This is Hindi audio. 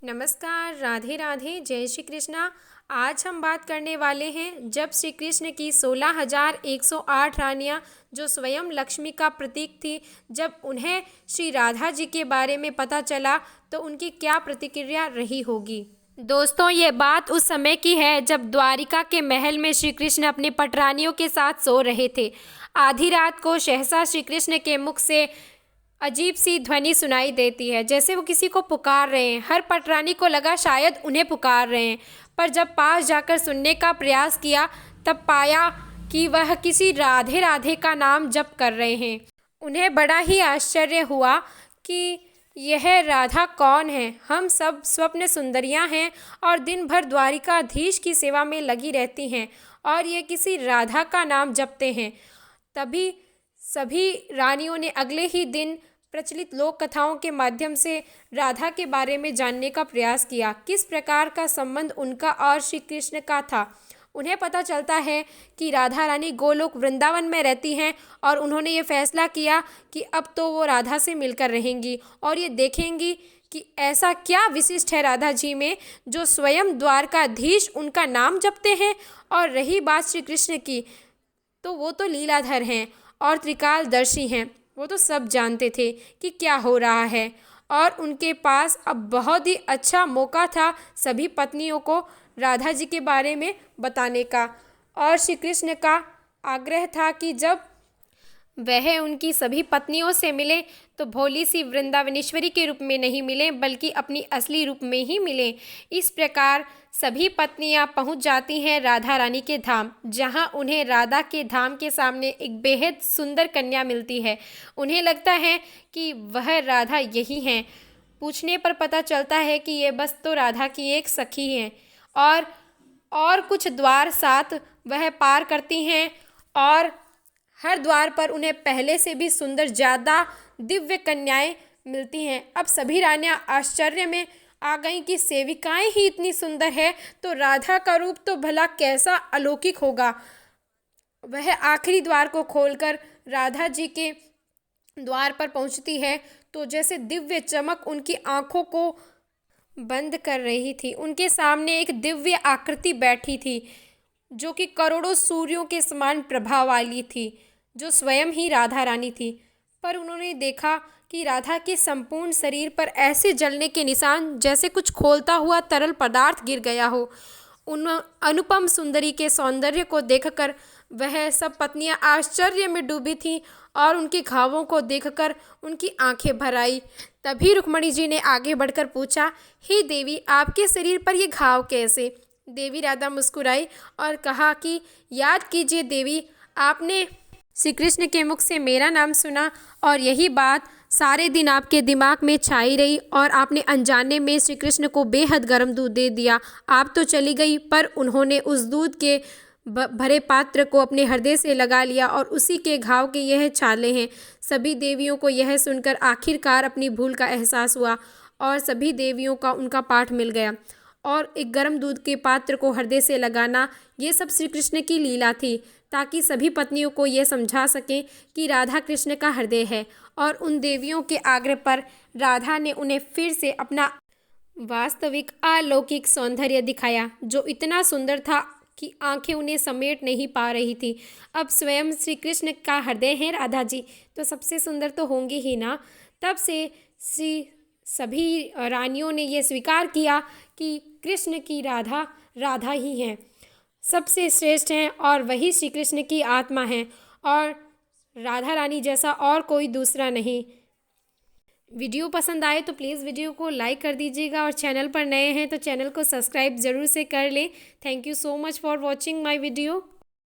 नमस्कार, राधे राधे, जय श्री कृष्णा। आज हम बात करने वाले हैं जब श्री कृष्ण की 16,108 रानियां जो स्वयं लक्ष्मी का प्रतीक थी, जब उन्हें श्री राधा जी के बारे में पता चला तो उनकी क्या प्रतिक्रिया रही होगी। दोस्तों, ये बात उस समय की है जब द्वारिका के महल में श्री कृष्ण अपनी पटरानियों के साथ सो रहे थे। आधी रात को सहसा श्री कृष्ण के मुख से अजीब सी ध्वनि सुनाई देती है, जैसे वो किसी को पुकार रहे हैं। हर पटरानी को लगा शायद उन्हें पुकार रहे हैं, पर जब पास जाकर सुनने का प्रयास किया तब पाया कि वह किसी राधे राधे का नाम जप कर रहे हैं। उन्हें बड़ा ही आश्चर्य हुआ कि यह राधा कौन है। हम सब स्वप्न सुंदरियां हैं और दिन भर द्वारिकाधीश की सेवा में लगी रहती हैं और ये किसी राधा का नाम जपते हैं। तभी सभी रानियों ने अगले ही दिन प्रचलित लोक कथाओं के माध्यम से राधा के बारे में जानने का प्रयास किया, किस प्रकार का संबंध उनका और श्री कृष्ण का था। उन्हें पता चलता है कि राधा रानी गोलोक वृंदावन में रहती हैं और उन्होंने ये फैसला किया कि अब तो वो राधा से मिलकर रहेंगी और ये देखेंगी कि ऐसा क्या विशिष्ट है राधा जी में जो स्वयं द्वारकाधीश उनका नाम जपते हैं। और रही बात श्री कृष्ण की, तो वो तो लीलाधर हैं और त्रिकालदर्शी हैं। वो तो सब जानते थे कि क्या हो रहा है और उनके पास अब बहुत ही अच्छा मौका था सभी पत्नियों को राधा जी के बारे में बताने का। और श्री कृष्ण का आग्रह था कि जब वह उनकी सभी पत्नियों से मिले तो भोली सी वृंदावनेश्वरी के रूप में नहीं मिले, बल्कि अपनी असली रूप में ही मिले। इस प्रकार सभी पत्नियां पहुंच जाती हैं राधा रानी के धाम, जहां उन्हें राधा के धाम के सामने एक बेहद सुंदर कन्या मिलती है। उन्हें लगता है कि वह राधा यही हैं। पूछने पर पता चलता है कि ये बस तो राधा की एक सखी हैं। और कुछ द्वार साथ वह पार करती हैं और हर द्वार पर उन्हें पहले से भी सुंदर ज़्यादा दिव्य कन्याएं मिलती हैं। अब सभी रानियां आश्चर्य में आ गईं कि सेविकाएं ही इतनी सुंदर है तो राधा का रूप तो भला कैसा अलौकिक होगा। वह आखिरी द्वार को खोलकर राधा जी के द्वार पर पहुंचती है तो जैसे दिव्य चमक उनकी आंखों को बंद कर रही थी। उनके सामने एक दिव्य आकृति बैठी थी जो कि करोड़ों सूर्यों के समान प्रभाव वाली थी, जो स्वयं ही राधा रानी थी। पर उन्होंने देखा कि राधा के संपूर्ण शरीर पर ऐसे जलने के निशान जैसे कुछ खोलता हुआ तरल पदार्थ गिर गया हो। उन अनुपम सुंदरी के सौंदर्य को देखकर वह सब पत्नियां आश्चर्य में डूबी थीं और उनके घावों को देखकर उनकी आंखें भर आई। तभी रुक्मणी जी ने आगे बढ़कर पूछा, हे देवी, आपके शरीर पर ये घाव कैसे? देवी राधा मुस्कुराई और कहा कि याद कीजिए देवी, आपने श्री कृष्ण के मुख से मेरा नाम सुना और यही बात सारे दिन आपके दिमाग में छाई रही और आपने अनजाने में श्री कृष्ण को बेहद गर्म दूध दे दिया। आप तो चली गई, पर उन्होंने उस दूध के भरे पात्र को अपने हृदय से लगा लिया और उसी के घाव के यह छाले हैं। सभी देवियों को यह सुनकर आखिरकार अपनी भूल का एहसास हुआ और सभी देवियों का उनका पाठ मिल गया। और एक गर्म दूध के पात्र को हृदय से लगाना, ये सब श्री कृष्ण की लीला थी, ताकि सभी पत्नियों को ये समझा सकें कि राधा कृष्ण का हृदय है। और उन देवियों के आग्रह पर राधा ने उन्हें फिर से अपना वास्तविक अलौकिक सौंदर्य दिखाया, जो इतना सुंदर था कि आंखें उन्हें समेट नहीं पा रही थी। अब स्वयं श्री कृष्ण का हृदय है राधा जी, तो सबसे सुंदर तो होंगे ही ना। तब से सभी रानियों ने यह स्वीकार किया कि कृष्ण की राधा राधा ही हैं, सबसे श्रेष्ठ हैं और वही श्री कृष्ण की आत्मा हैं और राधा रानी जैसा और कोई दूसरा नहीं। वीडियो पसंद आए तो प्लीज़ वीडियो को लाइक कर दीजिएगा और चैनल पर नए हैं तो चैनल को सब्सक्राइब ज़रूर से कर लें। Thank you so much for watching my video.